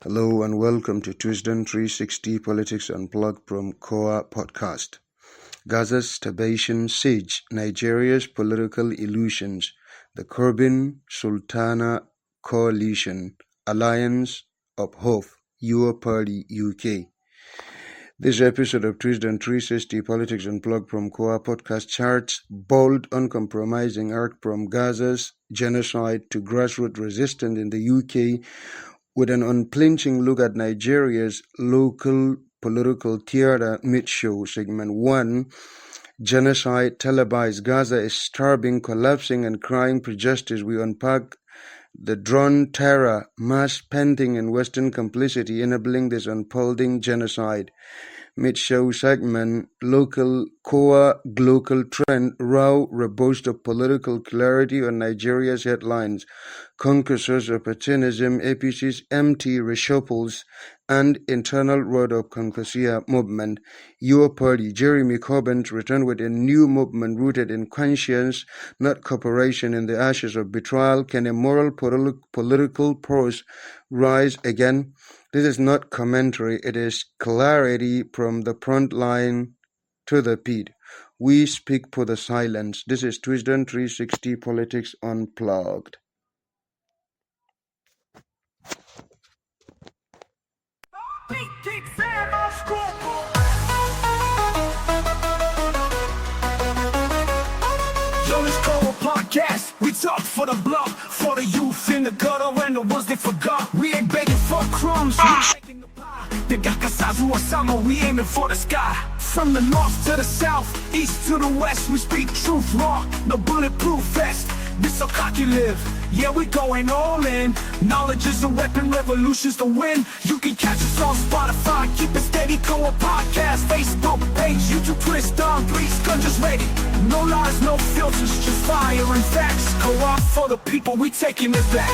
Hello and welcome to Twisdon360 Politics Unplugged from Kowa Podcast. Gaza's Starvation Siege, Nigeria's Political Illusions, the Corbyn Sultana Coalition, Alliance of Hope, Your Party UK. This episode of Twisdon360 Politics Unplugged from Kowa Podcast charts bold, uncompromising arc from Gaza's genocide to grassroots resistance in the UK, with an unflinching look at Nigeria's local political theater mid-show. Segment 1, Genocide, Televised, Gaza is starving, collapsing and crying for justice. We unpack the drone terror, mass painting and Western complicity enabling this unfolding genocide. Mid-show segment, local KowaGlocalTrend, raw robust of political clarity on Nigeria's headlines, Kwankwaso's opportunism, APC's empty reshuffles, and internal road of Kwankwasiyya movement. Your party, Jeremy Corbyn's return with a new movement rooted in conscience, not cooperation. In the ashes of betrayal, can a moral political pulse rise again? This is not commentary, it is clarity from the front line to the pit. We speak for the silence. This is Twisdon360 Politics Unplugged. This Kowa Podcast, we talk for the block, for the youth in the gutter and the ones they forgot. We ain't begging for crumbs, we making the pie. The Gakasazu or summer, we aiming for the sky. From the north to the south, east to the west, we speak truth raw, no bulletproof vest. This so cocky live, yeah, we going all in. Knowledge is a weapon, revolution's the win. You can catch us on Spotify, keep it steady, Kowa Podcast, Facebook page, YouTube, Twisdon360, just ready. No lies, no filters, just fire and facts. Kowa for the people, we taking it back.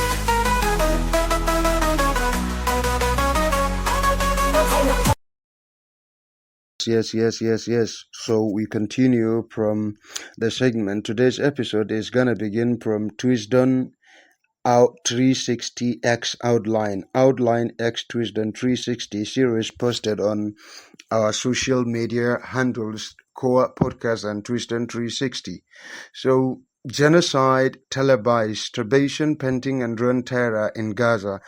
Yes. So we continue from the segment. Today's episode is gonna begin from Twisdon360X Outline X Twisdon360 series posted on our social media handles, Kowa Podcast and Twisdon360. So, genocide, televised, starvation, painting and drone terror in Gaza.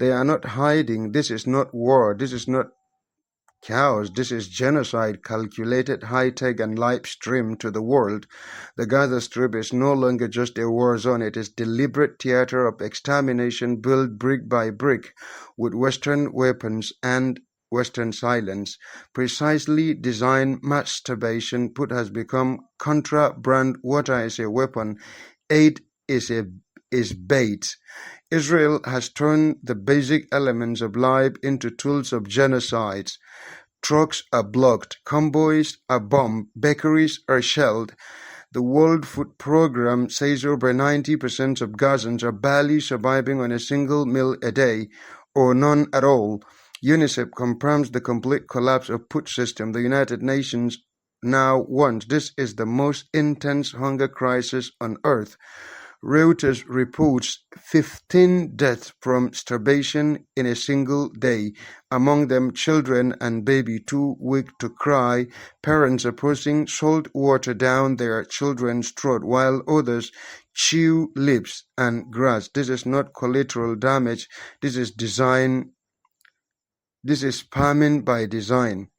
They are not hiding. This is not war. This is not chaos. This is genocide, calculated, high-tech and live streamed to the world. The Gaza Strip is no longer just a war zone. It is deliberate theater of extermination built brick by brick with Western weapons and Western silence. Precisely designed mass starvation put has become contraband. Water is a weapon. Aid is bait. Israel has turned the basic elements of life into tools of genocide. Trucks are blocked, convoys are bombed, bakeries are shelled. The World Food Programme says over 90% of Gazans are barely surviving on a single meal a day, or none at all. UNICEF confirms the complete collapse of food system. The United Nations now warns this is the most intense hunger crisis on earth. Reuters reports 15 deaths from starvation in a single day, among them children and baby too weak to cry. Parents are pouring salt water down their children's throat while others chew lips and grass. This is not collateral damage. This is design. This is farming by design,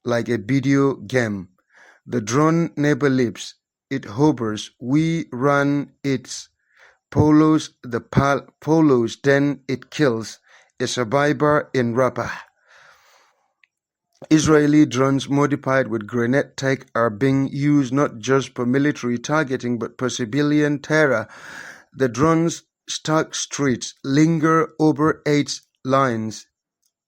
like a video game. The drone never leaves. It hovers, we run, it follows, then it kills. A survivor in Rafah. Israeli drones modified with grenade tech are being used not just for military targeting but for civilian terror. The drones stalk streets, linger over 8 lines,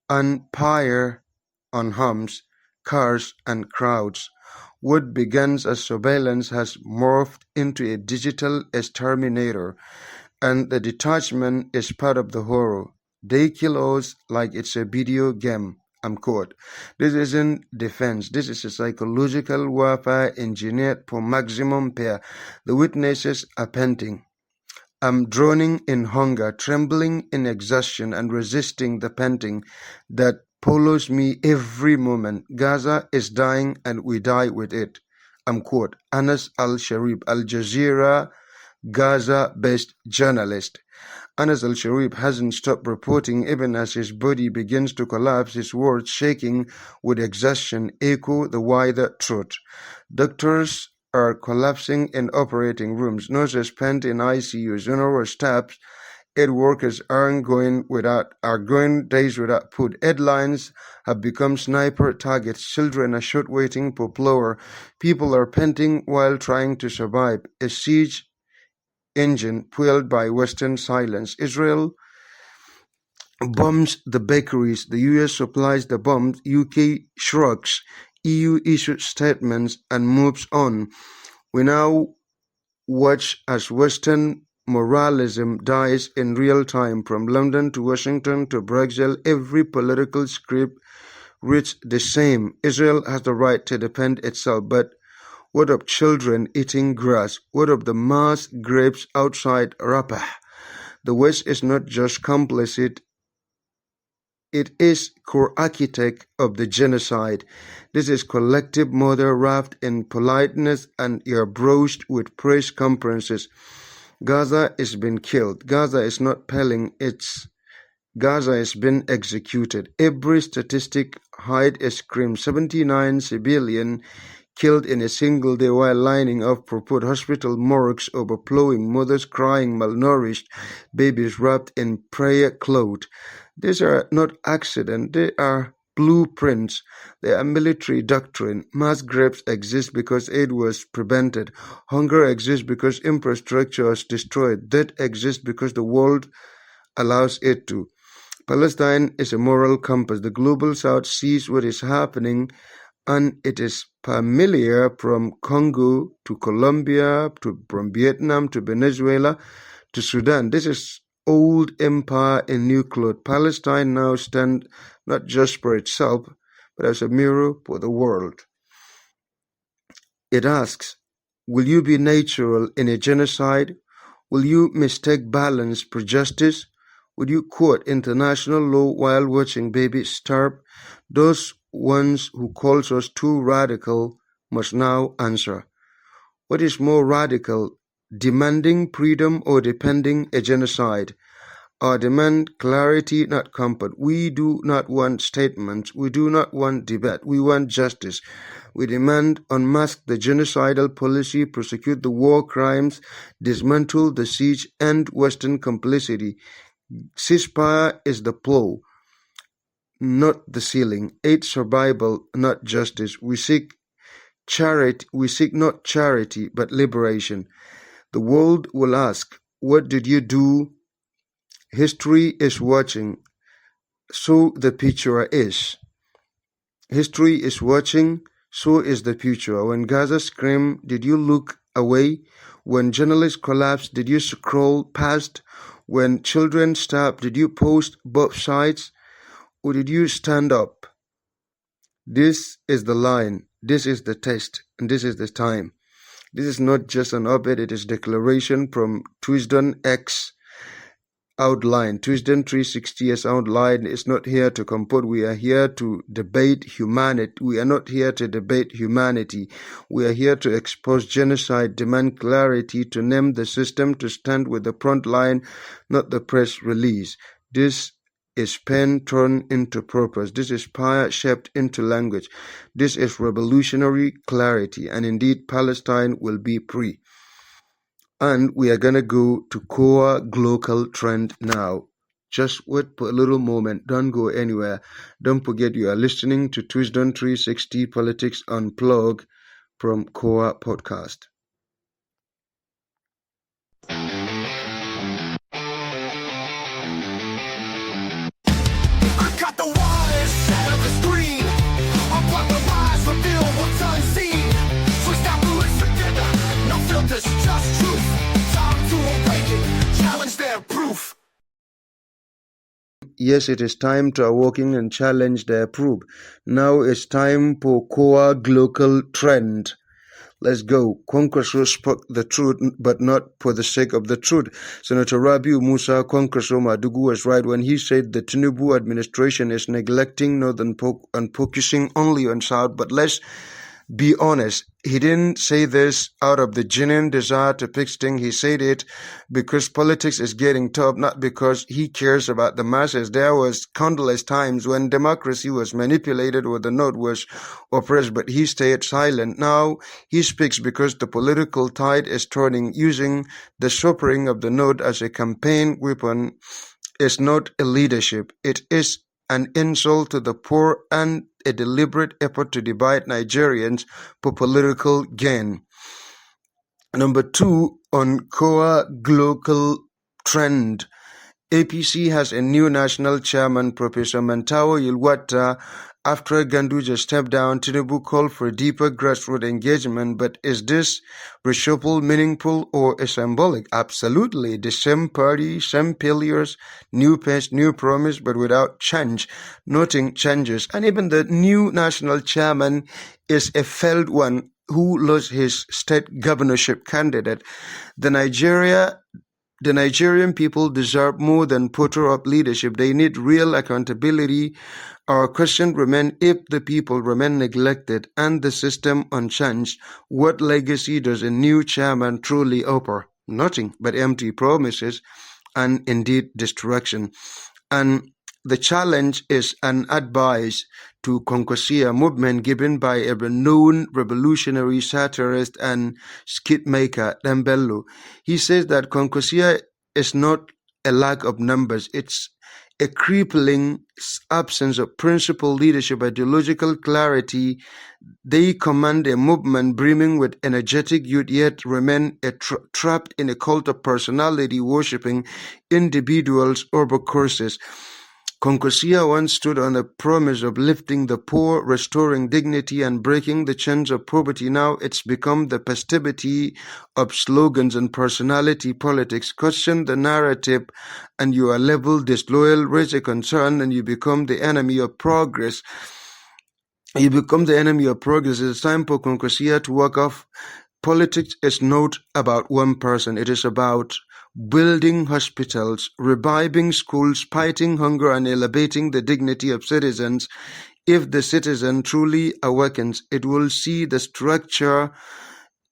and fire on homes, cars and crowds. What begins as surveillance has morphed into a digital exterminator, and the detachment is part of the horror. They kill us like it's a video game. I'm caught. This isn't defense. This is a psychological warfare engineered for maximum pain. The witnesses are painting. I'm droning in hunger, trembling in exhaustion, and resisting the panting that follows me every moment. Gaza is dying and we die with it. I'm quote Anas al-Sharif, Al Jazeera Gaza-based journalist. Anas al-Sharif hasn't stopped reporting even as his body begins to collapse, his words shaking with exhaustion echo the wider truth. Doctors are collapsing in operating rooms, nurses pant in ICUs, UNRWA staff, aid workers are going days without food. Headlines have become sniper targets. Children are shot waiting for flour. People are panting while trying to survive. A siege engine fueled by Western silence. Israel bombs the bakeries. The US supplies the bombs. UK shrugs. EU issued statements and moves on. We now watch as Western moralism dies in real time. From London to Washington to Brussels, every political script reads the same. Israel has the right to defend itself, but what of children eating grass? What of the mass graves outside Rafah? The West is not just complicit, it is co-architect of the genocide. This is collective mother wrapped in politeness and you're broached with press conferences. Gaza is being killed. Gaza is not pelling, Gaza has been executed. Every statistic hide a scream. 79 civilians killed in a single day while lining up for food. Hospital morgues overflowing, mothers crying, malnourished, babies wrapped in prayer clothes. These are not accidents, they are blueprints. They are military doctrine. Mass graves exist because aid was prevented. Hunger exists because infrastructure was destroyed. Death exists because the world allows it to. Palestine is a moral compass. The global south sees what is happening and it is familiar from Congo to Colombia, from Vietnam to Venezuela to Sudan. This is old empire in new clothes. Palestine now stands not just for itself, but as a mirror for the world. It asks, will you be natural in a genocide? Will you mistake balance for justice? Would you quote international law while watching babies starve? Those ones who calls us too radical must now answer. What is more radical, demanding freedom or defending a genocide? Our demand clarity, not comfort. We do not want statements. We do not want debate. We want justice. We demand unmask the genocidal policy, prosecute the war crimes, dismantle the siege, end Western complicity. Ceasefire is the plow, not the ceiling. Aid survival, not justice. We seek charity. We seek not charity, but liberation. The world will ask, what did you do? History is watching, so the future is. History is watching, so is the future. When Gaza screamed, did you look away? When journalists collapsed, did you scroll past? When children starved, did you post both sides? Or did you stand up? This is the line, this is the test, and this is the time. This is not just an op-ed, it is declaration from Twisdon360 outline. Twisdon360 has outlined is not here to comport. We are here to debate humanity. We are not here to debate humanity. We are here to expose genocide, demand clarity, to name the system, to stand with the front line, not the press release. This is pen turned into purpose. This is fire shaped into language. This is revolutionary clarity. And indeed, Palestine will be free. And we are going to go to KowaGlocalTrend now. Just wait for a little moment. Don't go anywhere. Don't forget you are listening to Twisdon360 Politics Unplugged from Kowa Podcast. I got the wires set up the screen. Unplug the lies, reveal what's unseen. Twist out the list together. No filters, just truth. Time to awaken, challenge their proof. Yes, it is time to awaken and challenge their proof. Now it's time for KowaGlocalTrend. Let's go. Kwankwaso spoke the truth, but not for the sake of the truth. Senator Rabiu Musa Kwankwaso Madugu was right when he said the Tinubu administration is neglecting North and focusing only on South. But let's be honest, he didn't say this out of the genuine desire to fix things. He said it because politics is getting tough, not because he cares about the masses. There was countless times when democracy was manipulated or the North was oppressed, but he stayed silent. Now he speaks because the political tide is turning. Using the suffering of the North as a campaign weapon is not a leadership. It is an insult to the poor and a deliberate effort to divide Nigerians for political gain. Number 2, on KowaGlocalTrend. APC has a new national chairman, Professor Mantawa Yilwata. After Ganduje stepped down, Tinubu called for deeper grassroots engagement. But is this reshuffle meaningful or symbolic? Absolutely. The same party, same pillars, new pace, new promise, but without change. Nothing changes. And even the new national chairman is a failed one who lost his state governorship candidate. The Nigerian people deserve more than photo-op leadership. They need real accountability. Our question remains, if the people remain neglected and the system unchanged, what legacy does a new chairman truly offer? Nothing but empty promises and indeed destruction. And the challenge is an advice to Kwankwasiyya movement given by a renowned revolutionary satirist and skit maker, Dambello. He says that Kwankwasiyya is not a lack of numbers, it's a crippling absence of principle, leadership, ideological clarity. They command a movement brimming with energetic youth, yet remain trapped in a cult of personality, worshipping individuals over courses. Kwankwasiyya once stood on a promise of lifting the poor, restoring dignity, and breaking the chains of poverty. Now it's become the festivity of slogans and personality politics. Question the narrative and you are labeled disloyal. Raise a concern and you become the enemy of progress. You become the enemy of progress. It's time for Kwankwasiyya to walk off. Politics is not about one person. It is about building hospitals, reviving schools, fighting hunger, and elevating the dignity of citizens. If the citizen truly awakens, it will see the structure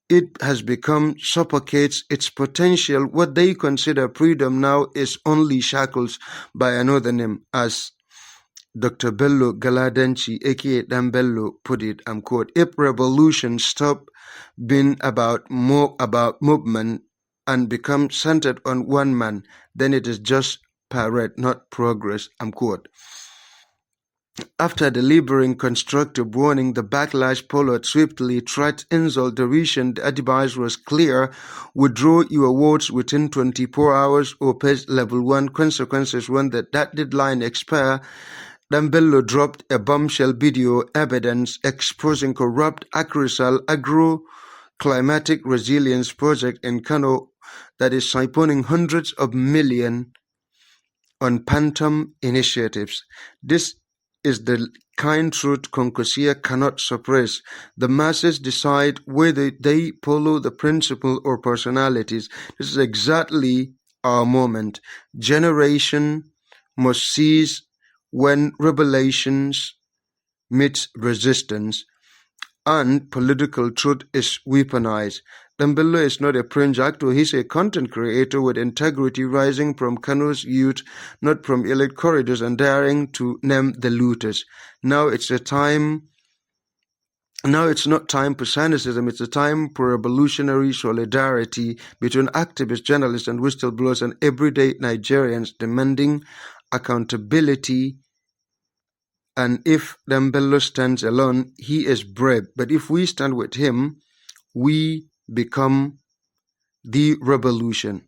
it has become suffocates its potential. What they consider freedom now is only shackles by another name, as Dr. Bello Galadanchi, aka Dan Bello, put it, I'm quote, if revolution stop being about movement and become centered on one man, then it is just parade, not progress, unquote. After delivering constructive warning, the backlash followed swiftly. Threat, insult, derision. The advice was clear: withdraw your words within 24 hours or face level 1 consequences when that deadline expires. Dambello dropped a bombshell video evidence exposing corrupt agro-climatic resilience project in Kano that is siphoning hundreds of millions on phantom initiatives. This is the kind truth Kwankwasiyya cannot suppress. The masses decide whether they follow the principle or personalities. This is exactly our moment. Generation must cease when revelations meets resistance and political truth is weaponized. Dambello is not a fringe actor, he's a content creator with integrity, rising from Kano's youth, not from elite corridors, and daring to name the looters. Now it's not time for cynicism, it's a time for revolutionary solidarity between activists, journalists, and whistleblowers and everyday Nigerians demanding accountability. And if Dambello stands alone, he is brave. But if we stand with him, we become the revolution.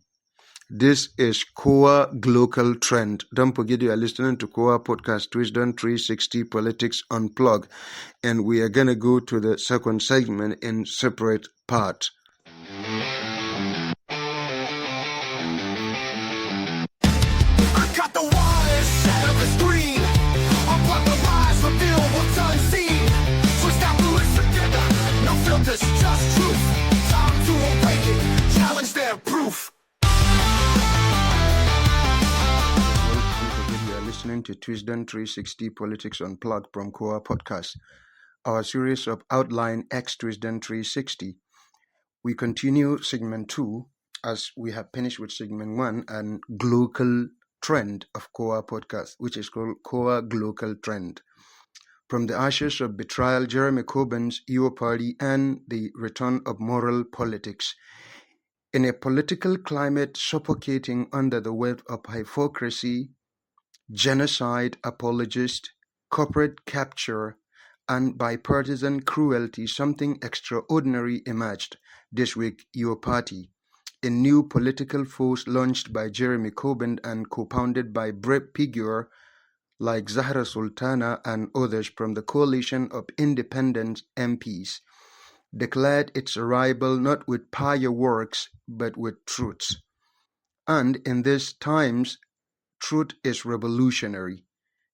This is KowaGlocalTrend. Don't forget you are listening to Kowa Podcast, Twisdon360 Politics Unplugged. And we are going to go to the second segment in separate parts. Just truth. listening to Twisdon360 Politics Unplugged from Kowa Podcast, our series of Outline X Twisdon360. We continue segment 2 as we have finished with segment 1 and global trend of Kowa Podcast, which is called KowaGlocalTrend. From the ashes of betrayal, Jeremy Corbyn's Your Party, and the return of moral politics. In a political climate suffocating under the weight of hypocrisy, genocide apologist, corporate capture, and bipartisan cruelty, something extraordinary emerged this week. Your Party, a new political force launched by Jeremy Corbyn and co-founded by brave figures like Sultana and others from the coalition of independent MPs, declared its arrival not with fireworks but with truth. And in these times, truth is revolutionary.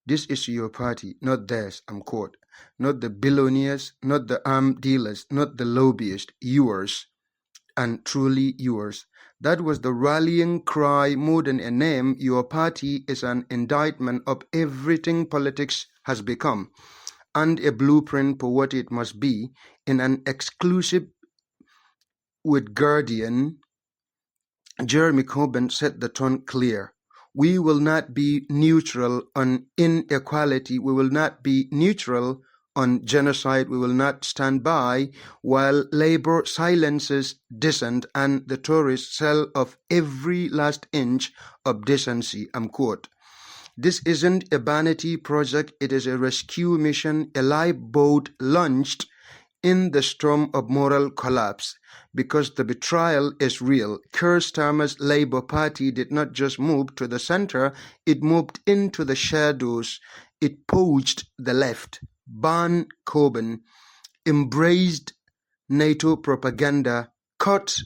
This is your party, not theirs, I'm quote. Not the billionaires, not the arms dealers, not the lobbyists, yours, and truly yours. That was the rallying cry. More than a name, your party is an indictment of everything politics has become, and a blueprint for what it must be. In an exclusive with Guardian, Jeremy Corbyn set the tone clear. We will not be neutral on inequality. We will not be neutral on genocide. We will not stand by while Labour silences dissent and the Tories sell off every last inch of decency. I'm quote. This isn't a vanity project. It is a rescue mission, a lifeboat launched in the storm of moral collapse, because the betrayal is real. Keir Starmer's Labour Party did not just move to the centre, it moved into the shadows. It poached the left, banned Corbyn, embraced NATO propaganda, cut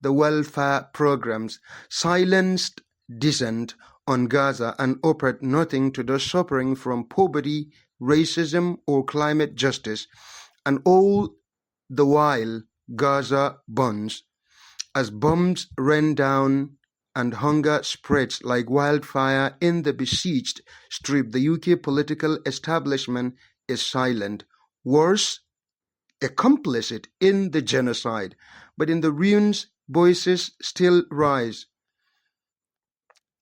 the welfare programs, silenced dissent on Gaza, and offered nothing to those suffering from poverty, racism, or climate justice. And all the while, Gaza burns. As bombs rain down and hunger spreads like wildfire in the besieged strip, the UK political establishment is silent. Worse, a complicit in the genocide. But in the ruins, voices still rise.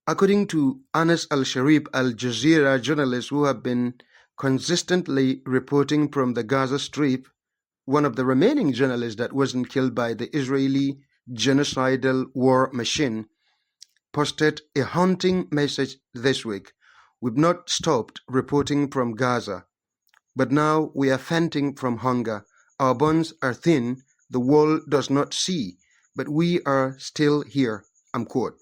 According to Anas al-Sharif, Al Jazeera journalist who have been consistently reporting from the Gaza Strip, one of the remaining journalists that wasn't killed by the Israeli genocidal war machine, posted a haunting message this week. We've not stopped reporting from Gaza, but now we are fainting from hunger. Our bonds are thin, the world does not see, but we are still here. Unquote.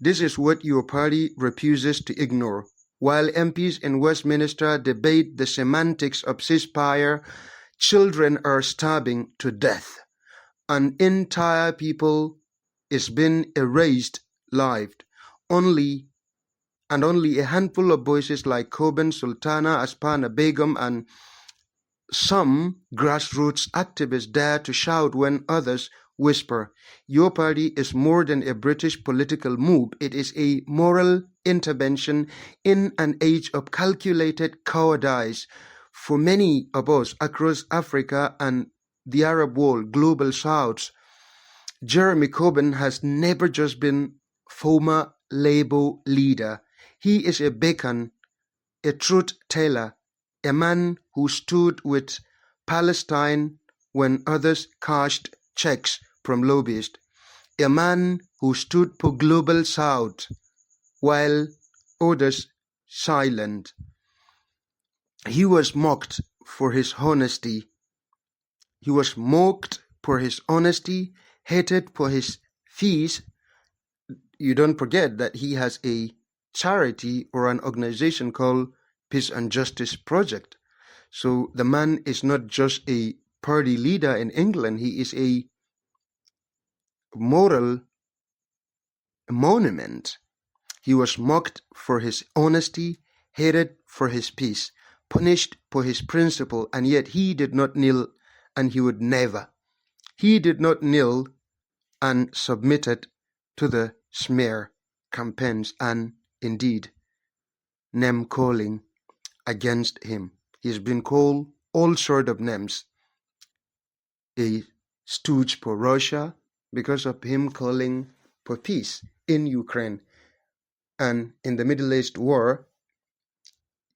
This is what your party refuses to ignore. While MPs in Westminster debate the semantics of ceasefire, children are starving to death. An entire people is being erased live. Only a handful of voices like Corbyn, Sultana, Aspana Begum, and some grassroots activists dare to shout when others whisper. Your party is more than a British political move. It is a moral intervention in an age of calculated cowardice. For many of us across Africa and the Arab world, global souths, Jeremy Corbyn has never just been former Labour leader. He is a beacon, a truth teller, a man who stood with Palestine when others cashed checks from lobbyists, a man who stood for global south while others silent. He was mocked for his honesty. He was mocked for his honesty, hated for his fees. You don't forget that he has a charity or an organization called Peace and Justice Project. So the man is not just a party leader in England, he is a moral monument. He was mocked for his honesty, hated for his peace, punished for his principle, and yet he did not kneel, and he would never. He did not kneel and submitted to the smear campaigns, and indeed name calling against him. He's been called all sorts of names. A stooge for Russia because of him calling for peace in Ukraine. And in the Middle East war,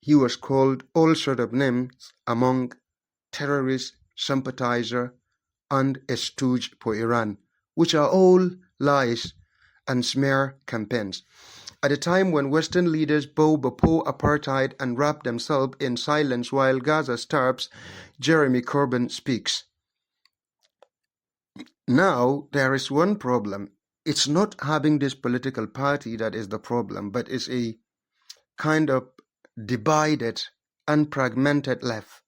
he was called all sorts of names among terrorist sympathizer and a stooge for Iran, which are all lies and smear campaigns. At a time when Western leaders bow before apartheid and wrap themselves in silence while Gaza starves, Jeremy Corbyn speaks. Now, there is one problem. It's not having this political party that is the problem, but it's a kind of divided and fragmented left.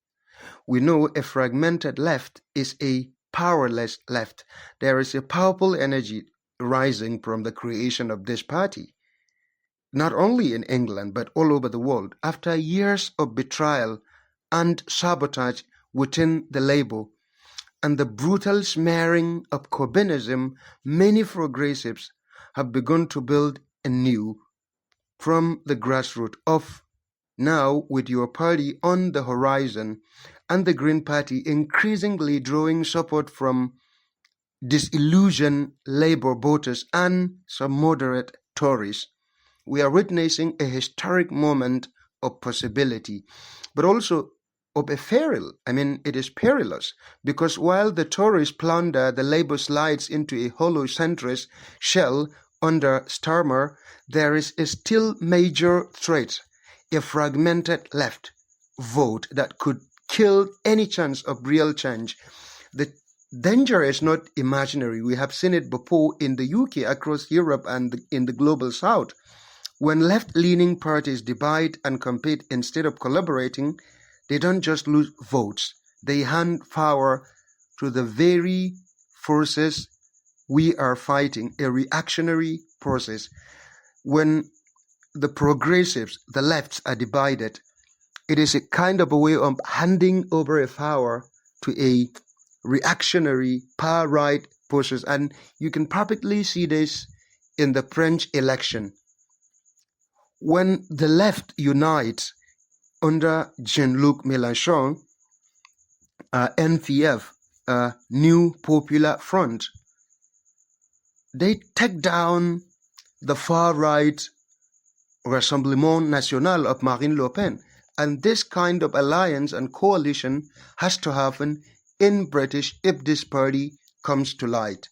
We know a fragmented left is a powerless left. There is a powerful energy rising from the creation of this party, not only in England, but all over the world. After years of betrayal and sabotage within the Labour and the brutal smearing of Corbynism, many progressives have begun to build anew from the grassroots of now with your party on the horizon and the Green Party increasingly drawing support from disillusioned Labour voters and some moderate Tories. We are witnessing a historic moment of possibility, but also of a peril. It is perilous because while the Tories plunder, the Labour slides into a hollow centrist shell under Starmer, there is a still major threat, a fragmented left vote that could kill any chance of real change. The danger is not imaginary. We have seen it before in the UK, across Europe, and in the global south. When left-leaning parties divide and compete instead of collaborating, they don't just lose votes. They hand power to the very forces we are fighting, a reactionary process. When the progressives, the lefts, are divided, it is a kind of a way of handing over a power to a reactionary far-right forces. And you can perfectly see this in the French election. When the left unites under Jean-Luc Mélenchon, NPF, New Popular Front, they take down the far-right Rassemblement National of Marine Le Pen. And this kind of alliance and coalition has to happen in British if this party comes to light.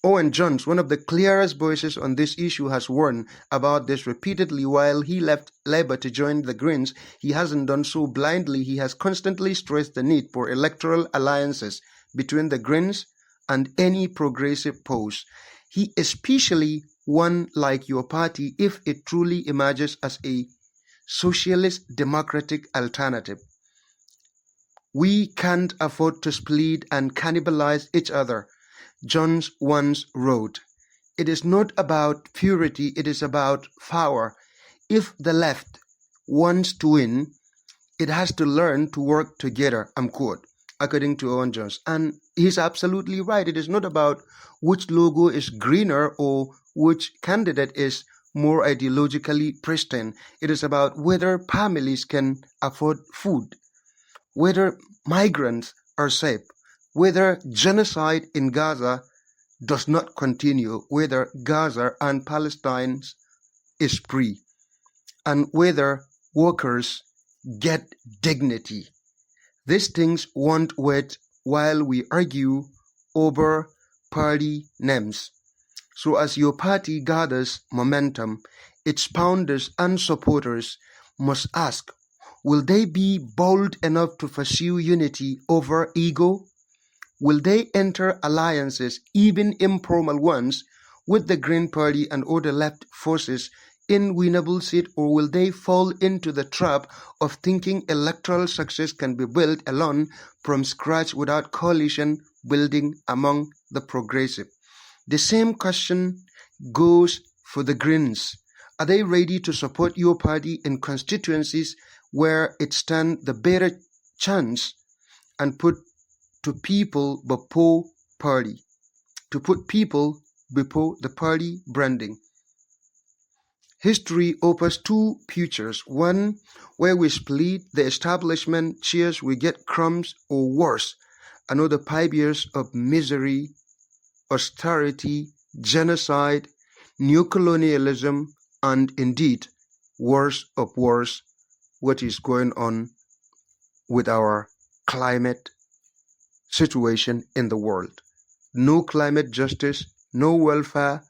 Owen Jones, one of the clearest voices on this issue, has warned about this repeatedly. While he left Labour to join the Greens, he hasn't done so blindly. He has constantly stressed the need for electoral alliances between the Greens and any progressive pose. He especially one like your party if it truly emerges as a socialist democratic alternative. We can't afford to split and cannibalize each other. Jones once wrote, "It is not about purity, it is about power. If the left wants to win, it has to learn to work together," unquote, according to Owen Jones. And he's absolutely right. It is not about which logo is greener or which candidate is more ideologically pristine. It is about whether families can afford food, whether migrants are safe, whether genocide in Gaza does not continue, whether Gaza and Palestine is free, and whether workers get dignity. These things won't wait while we argue over party names. So as your party gathers momentum, its founders and supporters must ask, will they be bold enough to pursue unity over ego? Will they enter alliances, even informal ones, with the Green Party and other left forces in winnable seat, or will they fall into the trap of thinking electoral success can be built alone from scratch without coalition building among the progressive? The same question goes for the Greens. Are they ready to support your party in constituencies where it stands the better chance and put people before party, to put people before the party branding? History offers two futures. One where we split, the establishment cheers, we get crumbs, or worse, another 5 years of misery, austerity, genocide, neocolonialism, and indeed, worse of worse, what is going on with our climate situation in the world. No climate justice, no welfare,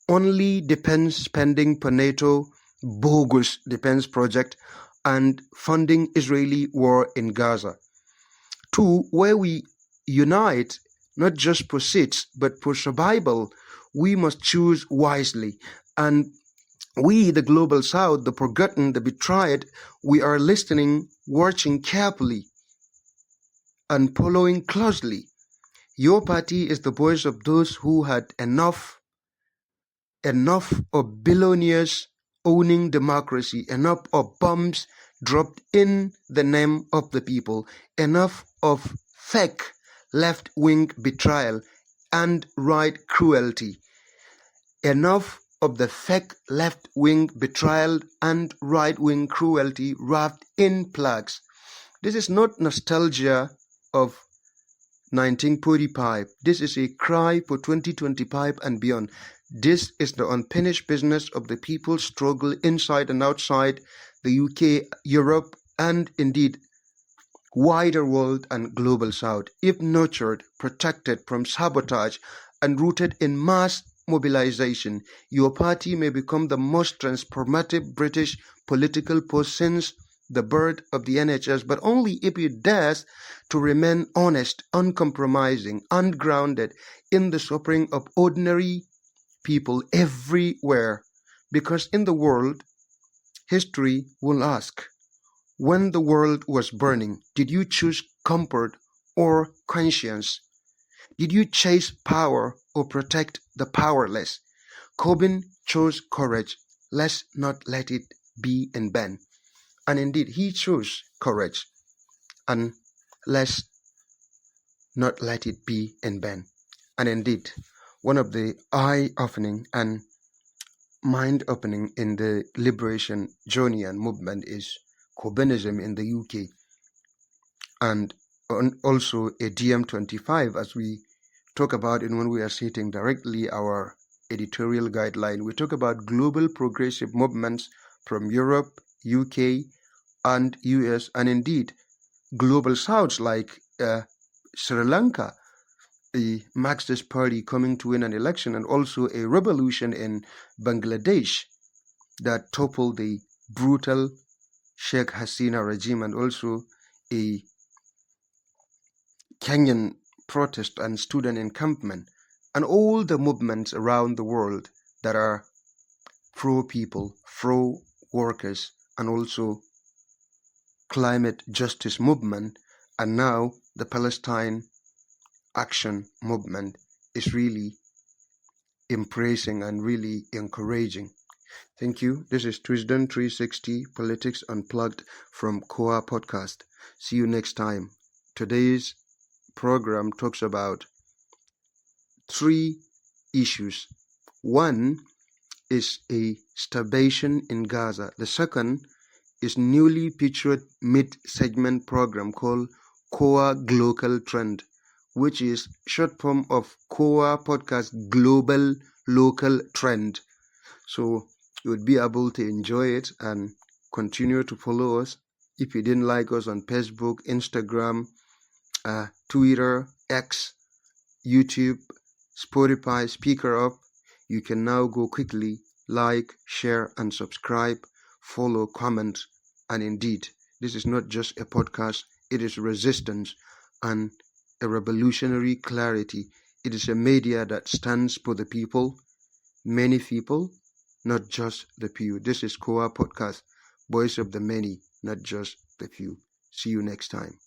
only defense spending per NATO, bogus defense project, and funding Israeli war in Gaza. Two, where we unite not just for seats, but for survival, we must choose wisely. And we, the global south, the forgotten, the betrayed, we are listening, watching carefully, and following closely. Your party is the voice of those who had enough of billionaires owning democracy, enough of bombs dropped in the name of the people, enough of fake left-wing betrayal and right cruelty, enough of the fake left-wing betrayal and right-wing cruelty wrapped in plagues. This is not nostalgia of 1945. This is a cry for 2025 and beyond. This is the unfinished business of the people's struggle inside and outside the UK, Europe, and indeed wider world and global south. If nurtured, protected from sabotage, and rooted in mass mobilization, your party may become the most transformative British political force since the birth of the NHS, but only if it dares to remain honest, uncompromising, ungrounded in the suffering of ordinary people everywhere. Because in the world, history will ask, when the world was burning, did you choose comfort or conscience? Did you chase power or protect the powerless? Corbyn chose courage. Let's not let it be in vain. And indeed, he chose courage. And let's not let it be in vain. And indeed, one of the eye-opening and mind-opening in the liberation journey and movement is Corbynism in the UK, and also a DM25, as we talk about it when we are citing directly our editorial guideline. We talk about global progressive movements from Europe, UK, and US, and indeed global souths like Sri Lanka, a Marxist party coming to win an election, and also a revolution in Bangladesh that toppled the brutal Sheikh Hasina regime, and also a Kenyan protest and student encampment, and all the movements around the world that are pro-people, pro-workers, and also climate justice movement, and now the Palestine action movement is really embracing and really encouraging. Thank you. This is Twisdon360 Politics Unplugged from Kowa Podcast. See you next time. Today's program talks about 3 issues. One is a starvation in Gaza. The second is newly featured mid-segment program called KowaGlocalTrend, which is short form of Kowa Podcast Global Local Trend. So you would be able to enjoy it and continue to follow us. If you didn't like us on Facebook, Instagram, Twitter, X, YouTube, Spotify, Speaker Up, you can now go quickly, like, share, and subscribe, follow, comment, and indeed, this is not just a podcast, it is resistance and a revolutionary clarity. It is a media that stands for the people, many people, not just the few. This is Kowa Podcast, voice of the many, not just the few. See you next time.